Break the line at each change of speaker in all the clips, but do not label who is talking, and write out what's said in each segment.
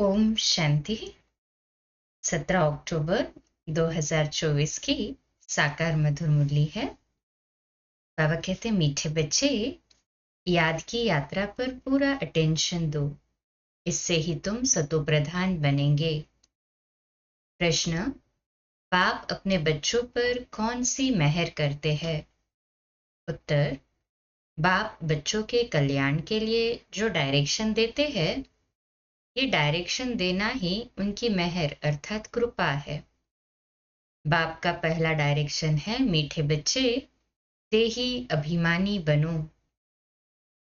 ओम शांति। 17 अक्टूबर 2024 की साकार मधुर मुरली है। बाबा कहते मीठे बच्चे, याद की यात्रा पर पूरा अटेंशन दो, इससे ही तुम सतोप्रधान बनेंगे। प्रश्न, बाप अपने बच्चों पर कौन सी मेहर करते हैं? उत्तर, बाप बच्चों के कल्याण के लिए जो डायरेक्शन देते हैं, ये डायरेक्शन देना ही उनकी मेहर अर्थात कृपा है। बाप का पहला डायरेक्शन है, मीठे बच्चे देही अभिमानी बनो।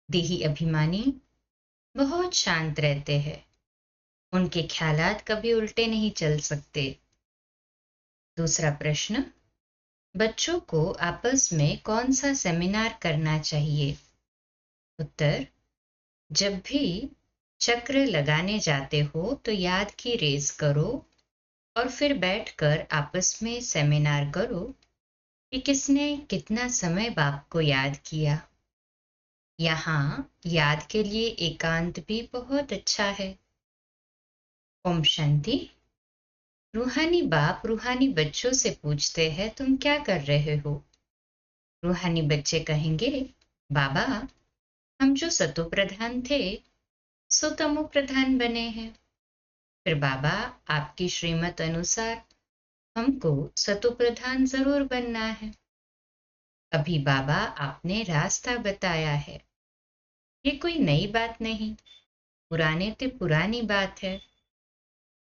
देही अभिमानी बहुत शांत रहते हैं, उनके ख्यालात कभी उल्टे नहीं चल सकते। दूसरा प्रश्न, बच्चों को आपस में कौन सा सेमिनार करना चाहिए? उत्तर, जब भी चक्र लगाने जाते हो तो याद की रेस करो और फिर बैठकर आपस में सेमिनार करो कि किसने कितना समय बाप को याद किया। यहाँ याद के लिए एकांत भी बहुत अच्छा है। ओम शांति। रूहानी बाप रूहानी बच्चों से पूछते हैं, तुम क्या कर रहे हो? रूहानी बच्चे कहेंगे, बाबा हम जो सतो प्रधान थे सो तमो प्रधान बने हैं। फिर बाबा, आपकी श्रीमत अनुसार हमको सतो प्रधान जरूर बनना है। अभी बाबा आपने रास्ता बताया है, ये कोई नई बात नहीं, पुराने ते पुरानी बात है।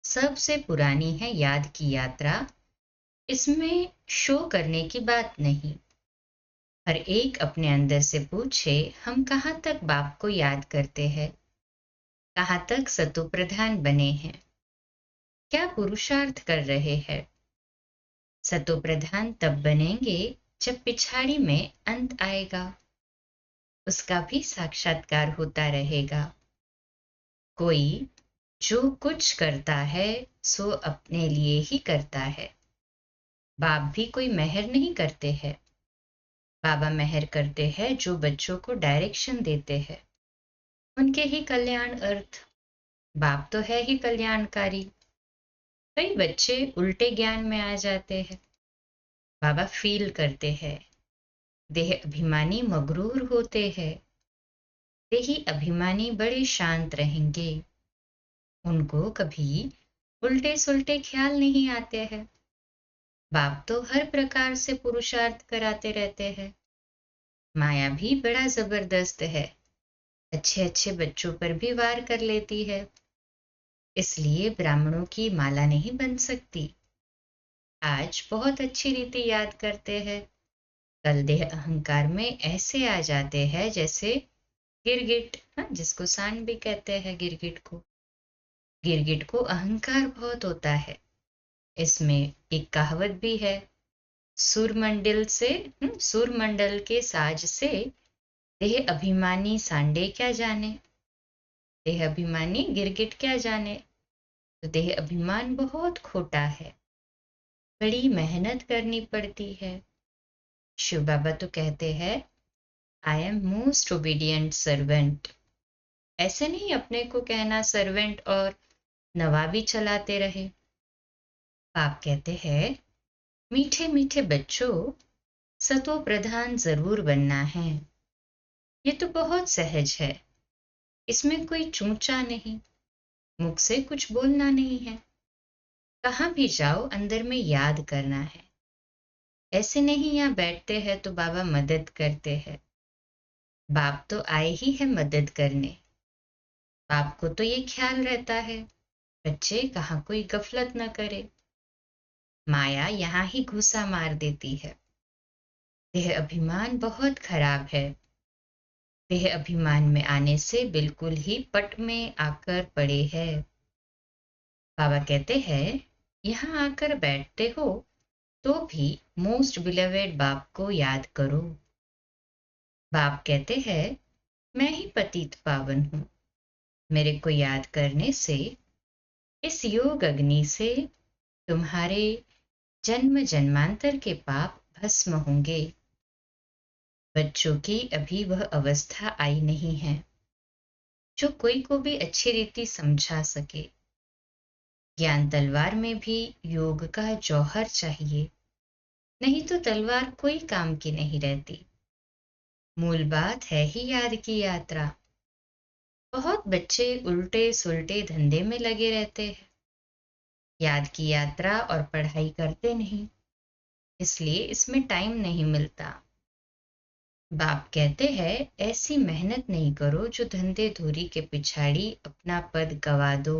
सबसे पुरानी है याद की यात्रा, इसमें शो करने की बात नहीं। हर एक अपने अंदर से पूछे, हम कहाँ तक बाप को याद करते हैं, कहाँ तक सतो प्रधान बने हैं, क्या पुरुषार्थ कर रहे हैं। सतो प्रधान तब बनेंगे जब पिछाड़ी में अंत आएगा, उसका भी साक्षात्कार होता रहेगा। कोई जो कुछ करता है सो अपने लिए ही करता है। बाप भी कोई मेहर नहीं करते हैं, बाबा मेहर करते हैं जो बच्चों को डायरेक्शन देते हैं, उनके ही कल्याण अर्थ। बाप तो है ही कल्याणकारी। कई बच्चे उल्टे ज्ञान में आ जाते हैं। बाबा फील करते हैं, देह अभिमानी मगरूर होते हैं। देही अभिमानी बड़े शांत रहेंगे, उनको कभी उल्टे सुल्टे ख्याल नहीं आते हैं। बाप तो हर प्रकार से पुरुषार्थ कराते रहते हैं। माया भी बड़ा जबरदस्त है, अच्छे अच्छे बच्चों पर भी वार कर लेती है, इसलिए ब्राह्मणों की माला नहीं बन सकती। आज बहुत अच्छी रीति याद करते हैं, कल देह अहंकार में ऐसे आ जाते हैं जैसे गिरगिट, जिसको सांड भी कहते हैं। गिरगिट को अहंकार बहुत होता है। इसमें एक कहावत भी है, सूरमंडल के साज से देह अभिमानी सांडे क्या जाने। देह अभिमानी गिरगिट क्या जाने। तो देह अभिमान बहुत खोटा है, बड़ी मेहनत करनी पड़ती है। शिव बाबा तो कहते हैं, I am most obedient servant. ऐसे नहीं अपने को कहना सर्वेंट और नवाबी चलाते रहे। बाप कहते हैं, मीठे मीठे बच्चों, सतो प्रधान जरूर बनना है। ये तो बहुत सहज है, इसमें कोई चूचा नहीं, मुख से कुछ बोलना नहीं है। कहाँ भी जाओ अंदर में याद करना है। ऐसे नहीं यहाँ बैठते हैं तो बाबा मदद करते हैं। बाप तो आए ही है मदद करने। बाप को तो ये ख्याल रहता है, बच्चे कहाँ कोई गफलत न करे। माया यहाँ ही घुसा मार देती है। देह अभिमान बहुत खराब है। देह अभिमान में आने से बिल्कुल ही पट में आकर पड़े हैं। बाबा कहते हैं, यहाँ आकर बैठते हो तो भी मोस्ट बिलवेड बाप को याद करो। बाप कहते हैं, मैं ही पतित पावन हूँ, मेरे को याद करने से इस योग अग्नि से तुम्हारे जन्म जन्मांतर के पाप भस्म होंगे। बच्चों की अभी वह अवस्था आई नहीं है जो कोई को भी अच्छी रीति समझा सके। ज्ञान तलवार में भी योग का जौहर चाहिए, नहीं तो तलवार कोई काम की नहीं रहती। मूल बात है ही याद की यात्रा। बहुत बच्चे उल्टे सुलटे धंधे में लगे रहते हैं, याद की यात्रा और पढ़ाई करते नहीं, इसलिए इसमें टाइम नहीं मिलता। बाप कहते हैं ऐसी मेहनत नहीं करो जो धंधे धूरी के पिछाड़ी अपना पद गवा दो।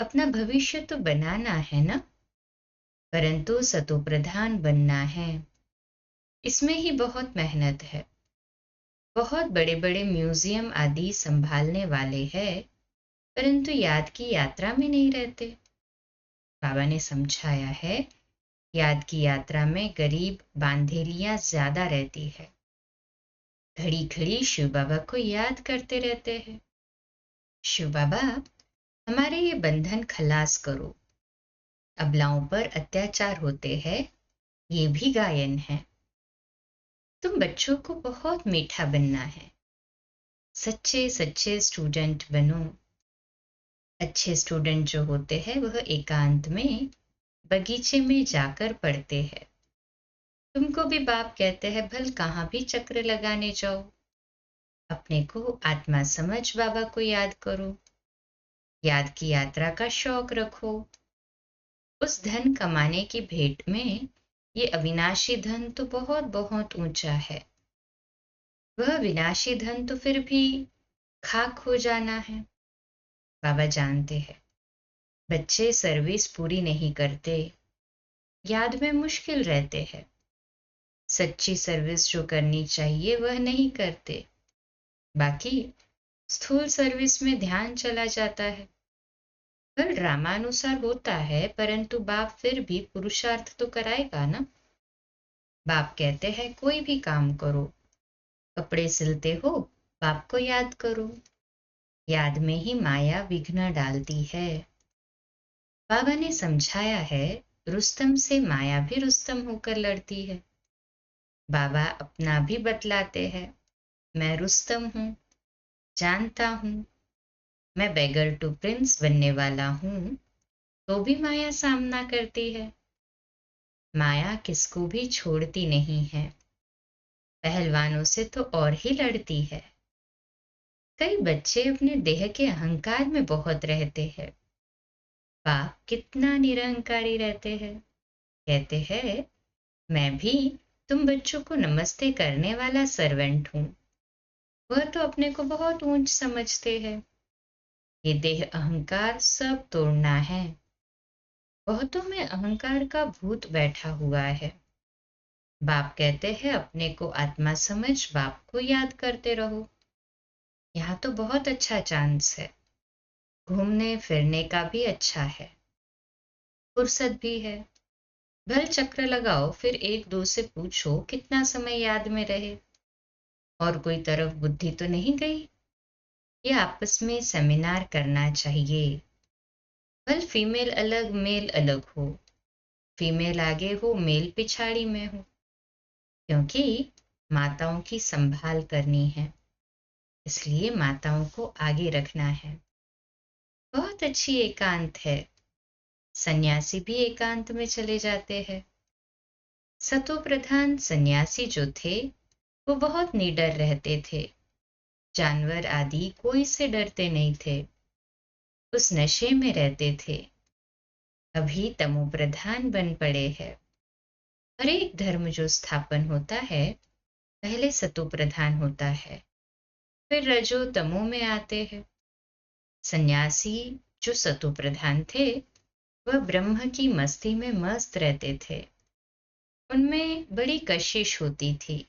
अपना भविष्य तो बनाना है ना, परंतु सतोप्रधान बनना है, इसमें ही बहुत मेहनत है। बहुत बड़े बड़े म्यूजियम आदि संभालने वाले हैं, परंतु याद की यात्रा में नहीं रहते। बाबा ने समझाया है, याद की यात्रा में गरीब बांधेलियां ज्यादा रहती है, घड़ी घड़ी शिव बाबा को याद करते रहते हैं। शिव बाबा, हमारे ये बंधन खलास करो। अबलाओं पर अत्याचार होते हैं, ये भी गायन है। तुम बच्चों को बहुत मीठा बनना है, सच्चे सच्चे स्टूडेंट बनो। अच्छे स्टूडेंट जो होते हैं वह एकांत में बगीचे में जाकर पढ़ते हैं। तुमको भी बाप कहते हैं भल कहाँ भी चक्र लगाने जाओ, अपने को आत्मा समझ बाबा को याद करो, याद की यात्रा का शौक रखो। उस धन कमाने की भेंट में ये अविनाशी धन तो बहुत बहुत ऊंचा है। वह विनाशी धन तो फिर भी खाक हो जाना है। बाबा जानते हैं बच्चे सर्विस पूरी नहीं करते, याद में मुश्किल रहते हैं। सच्ची सर्विस जो करनी चाहिए वह नहीं करते, बाकी स्थूल सर्विस में ध्यान चला जाता है। हर ड्रामानुसार होता है, परंतु बाप फिर भी पुरुषार्थ तो कराएगा ना। बाप कहते हैं कोई भी काम करो, कपड़े सिलते हो बाप को याद करो, याद में ही माया विघ्न डालती है। बाबा ने समझाया है रुस्तम से माया भी रुस्तम होकर लड़ती है। बाबा अपना भी बतलाते हैं, मैं रुस्तम हूँ, जानता हूँ, मैं बेगर टू प्रिंस बनने वाला हूँ, तो भी माया सामना करती है। माया किसको भी छोड़ती नहीं है, पहलवानों से तो और ही लड़ती है। कई बच्चे अपने देह के अहंकार में बहुत रहते हैं। बाप कितना निरहंकारी रहते हैं, कहते हैं मैं भी तुम बच्चों को नमस्ते करने वाला सर्वेंट हूँ। वह तो अपने को बहुत ऊंच समझते हैं। ये देह अहंकार सब तोड़ना है। बहुतों में अहंकार का भूत बैठा हुआ है। बाप कहते हैं अपने को आत्मा समझ बाप को याद करते रहो। यहाँ तो बहुत अच्छा चांस है, घूमने फिरने का भी अच्छा है, फुर्सत भी है। भल चक्र लगाओ, फिर एक दो से पूछो कितना समय याद में रहे, और कोई तरफ बुद्धि तो नहीं गई। ये आपस में सेमिनार करना चाहिए। भल फीमेल अलग मेल अलग हो, फीमेल आगे हो मेल पिछाड़ी में हो, क्योंकि माताओं की संभाल करनी है, इसलिए माताओं को आगे रखना है। बहुत अच्छी एकांत है, सन्यासी भी एकांत में चले जाते हैं। सतो प्रधान सन्यासी जो थे वो बहुत निडर रहते थे, जानवर आदि कोई से डरते नहीं थे, उस नशे में रहते थे। अभी तमो प्रधान बन पड़े हैं। हर एक धर्म जो स्थापन होता है पहले सतो प्रधान होता है, फिर रजो तमो में आते हैं। सन्यासी जो सतो प्रधान थे वह ब्रह्म की मस्ती में मस्त रहते थे। उनमें बड़ी कशिश होती थी,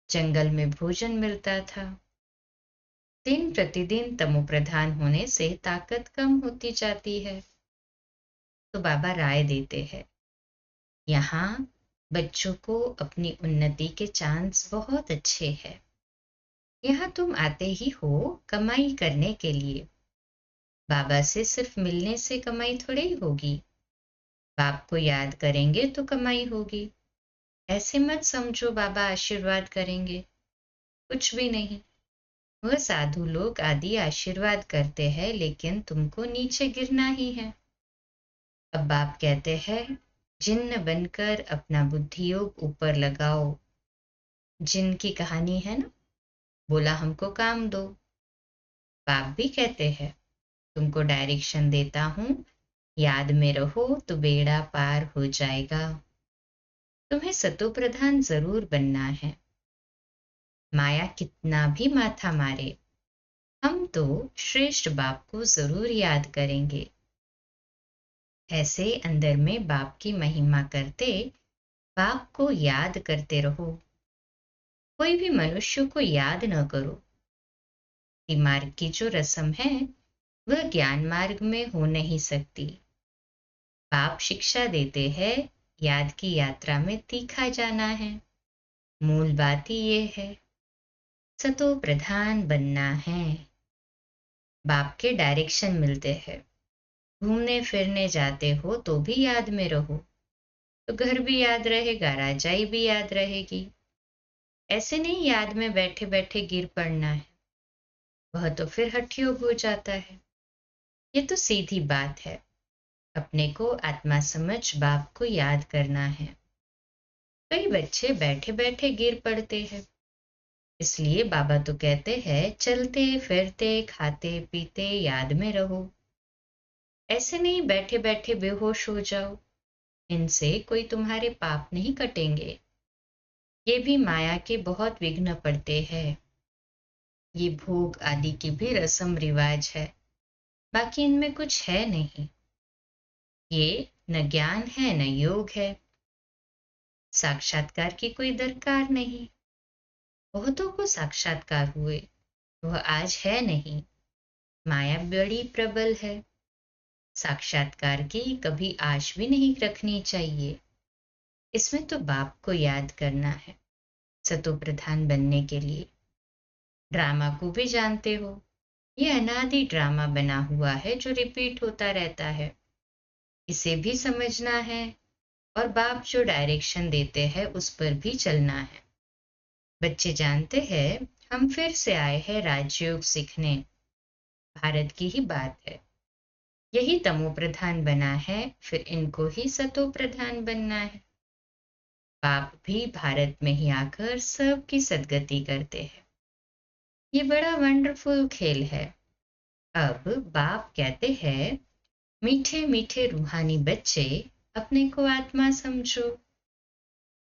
जंगल में भोजन मिलता था। दिन प्रतिदिन तमो प्रधान होने से ताकत कम होती जाती है, तो बाबा राय देते हैं यहाँ बच्चों को अपनी उन्नति के चांस बहुत अच्छे हैं। यहाँ तुम आते ही हो कमाई करने के लिए, बाबा से सिर्फ मिलने से कमाई थोड़ी ही होगी। बाप को याद करेंगे तो कमाई होगी। ऐसे मत समझो बाबा आशीर्वाद करेंगे, कुछ भी नहीं। वह साधु लोग आदि आशीर्वाद करते हैं, लेकिन तुमको नीचे गिरना ही है। अब बाप कहते हैं, जिन्न बनकर अपना बुद्धि योग ऊपर लगाओ। जिन की कहानी है ना, बोला हमको काम दो। बाप भी कहते हैं, तुमको डायरेक्शन देता हूं, याद में रहो तो बेड़ा पार हो जाएगा। तुम्हें सतो प्रधान जरूर बनना है। माया कितना भी माथा मारे, हम तो श्रेष्ठ बाप को जरूर याद करेंगे। ऐसे अंदर में बाप की महिमा करते, बाप को याद करते रहो। कोई भी मनुष्य को याद न करो। मार्ग की जो रस्म है वह ज्ञान मार्ग में हो नहीं सकती। बाप शिक्षा देते हैं, याद की यात्रा में तीखा जाना है। मूल बात ही ये है, सतो प्रधान बनना है। बाप के डायरेक्शन मिलते हैं। घूमने फिरने जाते हो तो भी याद में रहो, तो घर भी याद रहेगा, राजाई भी याद रहेगी। ऐसे नहीं याद में बैठे बैठे गिर पड़ना है, वह तो फिर हठयोग हो जाता है। ये तो सीधी बात है, अपने को आत्मा समझ बाप को याद करना है। कई बच्चे बैठे बैठे गिर पड़ते हैं, इसलिए बाबा तो कहते हैं, चलते फिरते खाते पीते याद में रहो। ऐसे नहीं बैठे बैठे बेहोश हो जाओ, इनसे कोई तुम्हारे पाप नहीं कटेंगे। ये भी माया के बहुत विघ्न पड़ते हैं। ये भोग आदि की भी रस्म रिवाज है, बाकी इनमें कुछ है नहीं। ये न ज्ञान है न योग है। साक्षात्कार की कोई दरकार नहीं। बहुतों को साक्षात्कार हुए, वह आज है नहीं। माया बड़ी प्रबल है। साक्षात्कार की कभी आश भी नहीं रखनी चाहिए। इसमें तो बाप को याद करना है, सतो प्रधान बनने के लिए। ड्रामा को भी जानते हो, ये अनादि ड्रामा बना हुआ है जो रिपीट होता रहता है। इसे भी समझना है, और बाप जो डायरेक्शन देते हैं उस पर भी चलना है। बच्चे जानते हैं, हम फिर से आए हैं राजयोग सीखने। भारत की ही बात है। यही तमो प्रधान बना है, फिर इनको ही सतो प्रधान बनना है। बाप भी भारत में ही आकर सबकी सद्गति करते हैं। ये बड़ा वंडरफुल खेल है। अब बाप कहते हैं, मीठे मीठे रूहानी बच्चे, अपने को आत्मा समझो।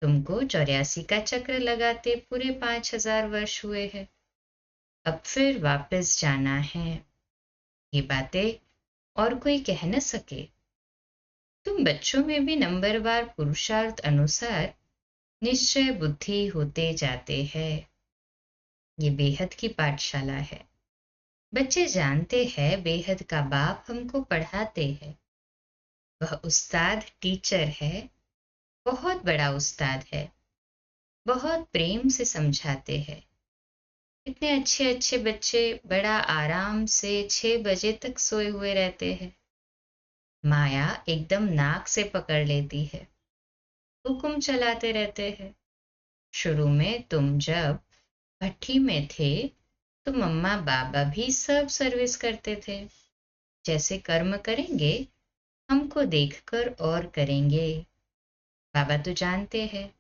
तुमको 84 का चक्र लगाते पूरे 5000 वर्ष हुए हैं। अब फिर वापस जाना है। ये बातें और कोई कह न सके। तुम बच्चों में भी नंबरवार पुरुषार्थ अनुसार निश्चय बुद्धि होते जाते हैं। ये बेहद की पाठशाला है। बच्चे जानते हैं, बेहद का बाप हमको पढ़ाते हैं। वह उस्ताद टीचर है, बहुत बड़ा उस्ताद है। बहुत प्रेम से समझाते हैं। इतने अच्छे अच्छे बच्चे बड़ा आराम से 6 बजे तक सोए हुए रहते हैं। माया एकदम नाक से पकड़ लेती है, हुक्म चलाते रहते हैं। शुरू में तुम जब भट्ठी में थे तो मम्मा बाबा भी सब सर्विस करते थे। जैसे कर्म करेंगे, हमको देखकर और करेंगे। बाबा तो जानते हैं,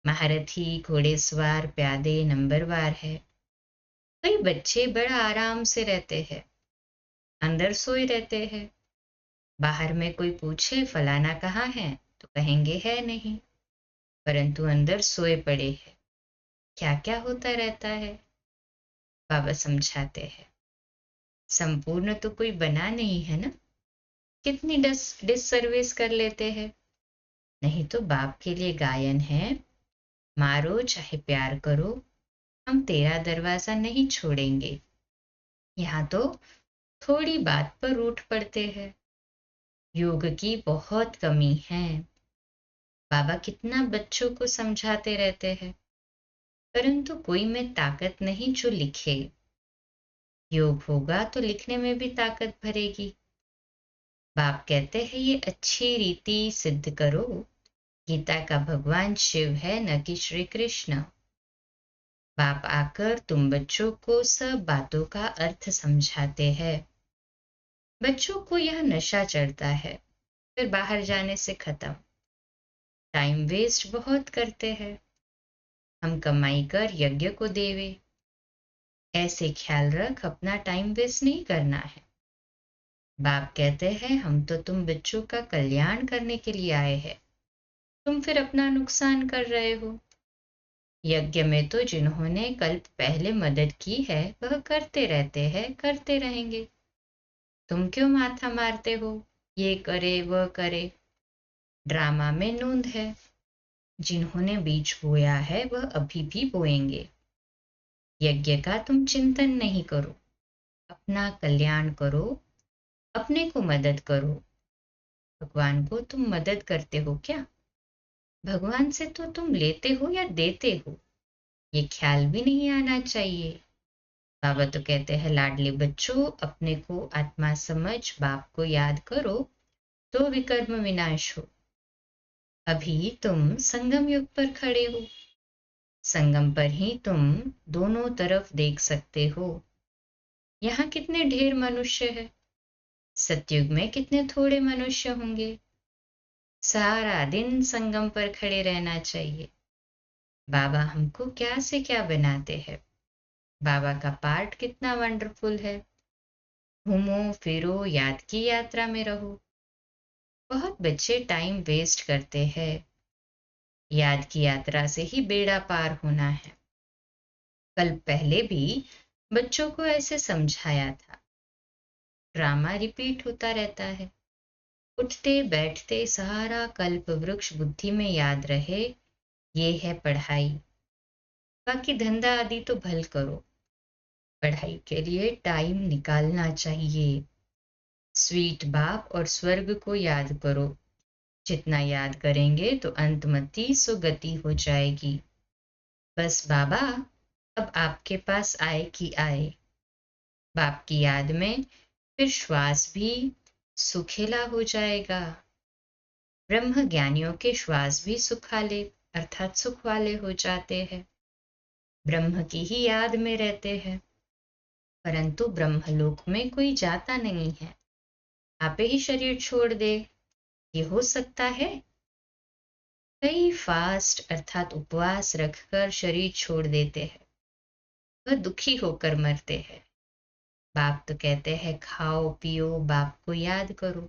महारथी घोड़ेसवार प्यादे नंबरवार है। कई बच्चे बड़ा आराम से रहते हैं, अंदर सोए रहते हैं। बाहर में कोई पूछे फलाना कहाँ है, तो कहेंगे है नहीं, परंतु अंदर सोए पड़े हैं। क्या क्या होता रहता है, बाबा समझाते हैं। संपूर्ण तो कोई बना नहीं है ना, कितनी डिससर्विस कर लेते हैं। नहीं तो बाप के लिए गायन है, मारो चाहे प्यार करो, हम तेरा दरवाजा नहीं छोड़ेंगे। यहाँ तो थोड़ी बात पर रूठ पड़ते हैं। योग की बहुत कमी है। बाबा कितना बच्चों को समझाते रहते हैं, परंतु कोई में ताकत नहीं जो लिखे। योग होगा तो लिखने में भी ताकत भरेगी। बाप कहते हैं, ये अच्छी रीति सिद्ध करो। गीता का भगवान शिव है, न कि श्री कृष्ण। बाप आकर तुम बच्चों को सब बातों का अर्थ समझाते हैं। बच्चों को यह नशा चढ़ता है, फिर बाहर जाने से खत्म। टाइम वेस्ट बहुत करते हैं। हम कमाई कर यज्ञ को देवे। ऐसे ख्याल रख, अपना टाइम वेस्ट नहीं करना है। बाप कहते हैं हम तो तुम बच्चों का कल्याण करने के लिए आए हैं, तुम फिर अपना नुकसान कर रहे हो। यज्ञ में तो जिन्होंने कल्प पहले मदद की है वह करते रहते हैं, करते रहेंगे। तुम क्यों माथा मारते हो, ये करे वह करे। ड्रामा में नूंद है। जिन्होंने बीज बोया है वह अभी भी बोएंगे। यज्ञ का तुम चिंतन नहीं करो, अपना कल्याण करो, अपने को मदद करो। भगवान को तुम मदद करते हो क्या? भगवान से तो तुम लेते हो या देते हो, ये ख्याल भी नहीं आना चाहिए। बाबा तो कहते हैं लाडले बच्चों, अपने को आत्मा समझ बाप को याद करो तो विकर्म विनाश हो। अभी तुम संगम युग पर खड़े हो। संगम पर ही तुम दोनों तरफ देख सकते हो। यहाँ कितने ढेर मनुष्य है, सतयुग में कितने थोड़े मनुष्य होंगे। सारा दिन संगम पर खड़े रहना चाहिए। बाबा हमको क्या से क्या बनाते हैं। बाबा का पार्ट कितना वंडरफुल है। घूमो फिरो, याद की यात्रा में रहो। बहुत बच्चे टाइम वेस्ट करते हैं। याद की यात्रा से ही बेड़ा पार होना है। कल पहले भी बच्चों को ऐसे समझाया था। ड्रामा रिपीट होता रहता है। उठते बैठते सारा कल्प वृक्ष बुद्धि में याद रहे, ये है पढ़ाई। बाकी धंधा आदि तो भल करो, पढ़ाई के लिए टाइम निकालना चाहिए। स्वीट बाप और स्वर्ग को याद करो। जितना याद करेंगे तो अंतमति सुगति हो जाएगी। बस बाबा अब आपके पास आए कि आए। बाप की याद में फिर श्वास भी सुखेला हो जाएगा। ब्रह्म ज्ञानियों के श्वास भी सुखाले अर्थात सुख वाले हो जाते हैं। ब्रह्म की ही याद में रहते हैं, परंतु ब्रह्मलोक में कोई जाता नहीं है। आप ही शरीर छोड़ दे, ये हो सकता है? कई फास्ट अर्थात उपवास रखकर शरीर छोड़ देते हैं, वह दुखी होकर मरते हैं। बाप तो कहते हैं खाओ पियो, बाप को याद करो,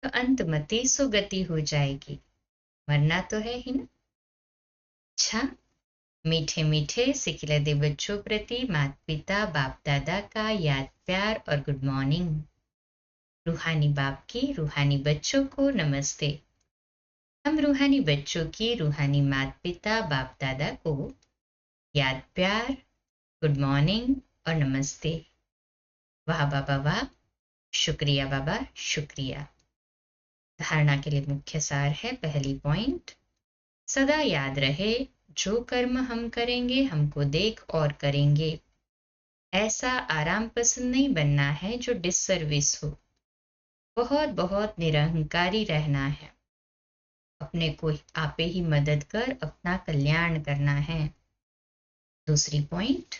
तो अंतमति सुगति हो जाएगी। मरना तो है ही ना। अच्छा, मीठे मीठे सिखिलदे बच्चों प्रति माता पिता बाप दादा का याद प्यार और गुड मॉर्निंग। रूहानी बाप की रूहानी बच्चों को नमस्ते। हम रूहानी बच्चों की रूहानी माता पिता बाप दादा को याद प्यार, गुड मॉर्निंग और नमस्ते। वाह बाबा वाह, शुक्रिया बाबा शुक्रिया। धारणा के लिए मुख्य सार है, पहली पॉइंट, सदा याद रहे जो कर्म हम करेंगे हमको देख और करेंगे। ऐसा आराम पसंद नहीं बनना है जो डिससर्विस हो। बहुत बहुत निरहंकारी रहना है। अपने को आपे ही मदद कर अपना कल्याण करना है। दूसरी पॉइंट,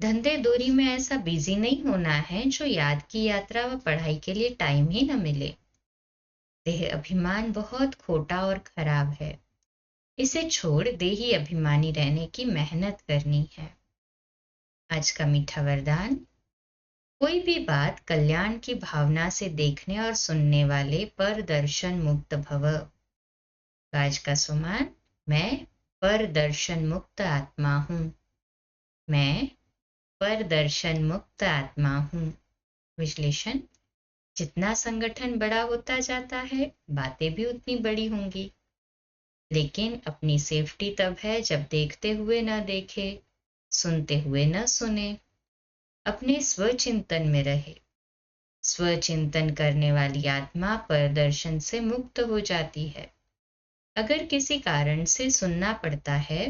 धंधे दूरी में ऐसा बिजी नहीं होना है जो याद की यात्रा व पढ़ाई के लिए टाइम ही न मिले। देह अभिमान बहुत खोटा और खराब है, इसे छोड़ देही अभिमानी रहने की मेहनत करनी है। आज का मीठा वरदान, कोई भी बात कल्याण की भावना से देखने और सुनने वाले पर दर्शन मुक्त भव। आज का सुमान, मैं पर दर्शन मुक्त आत्मा हूँ। मैं पर दर्शन मुक्त आत्मा हूँ। विश्लेषण, जितना संगठन बड़ा होता जाता है बातें भी उतनी बड़ी होंगी, लेकिन अपनी सेफ्टी तब है जब देखते हुए न देखे, सुनते हुए न सुने, अपने स्वचिंतन में रहे। स्वचिंतन करने वाली आत्मा परदर्शन से मुक्त हो जाती है। अगर किसी कारण से सुनना पड़ता है,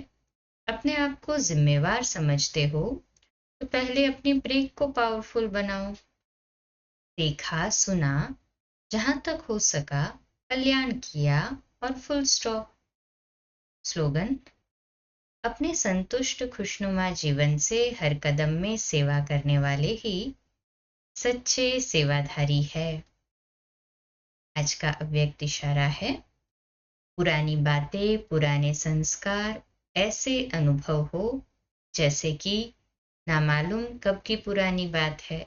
अपने आप को जिम्मेवार समझते हो, तो पहले अपनी ब्रेक को पावरफुल बनाओ। देखा सुना, जहां तक हो सका कल्याण किया और फुल स्टॉप। स्लोगन, अपने संतुष्ट खुशनुमा जीवन से हर कदम में सेवा करने वाले ही सच्चे सेवाधारी है। आज का अव्यक्त इशारा है, पुरानी बातें, पुराने संस्कार ऐसे अनुभव हो जैसे कि ना मालूम कब की पुरानी बात है।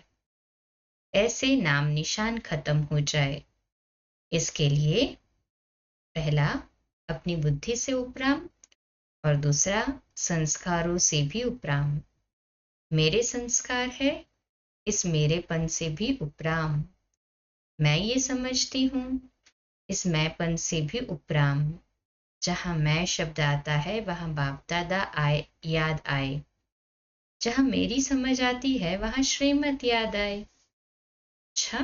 ऐसे नाम निशान खत्म हो जाए। इसके लिए पहला अपनी बुद्धि से उपराम और दूसरा संस्कारों से भी उपराम। मेरे संस्कार है, इस मेरेपन से भी उपराम। मैं ये समझती हूँ, इस मैंपन से भी उपराम। जहाँ मैं शब्द आता है वहाँ बाप दादा आए याद आए। जहाँ मेरी समझ आती है वहाँ श्रीमत याद आए। अच्छा,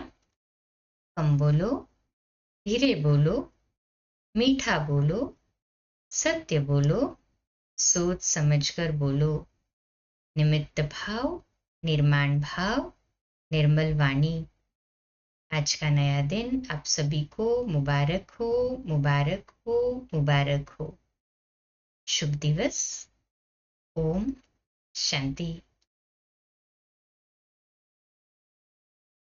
कम बोलो, धीरे बोलो, मीठा बोलो, सत्य बोलो, सोच समझकर बोलो। निमित्त भाव, निर्माण भाव, निर्मल वाणी। आज का नया दिन आप सभी को मुबारक हो, मुबारक हो, मुबारक हो। शुभ दिवस। ओम शांति।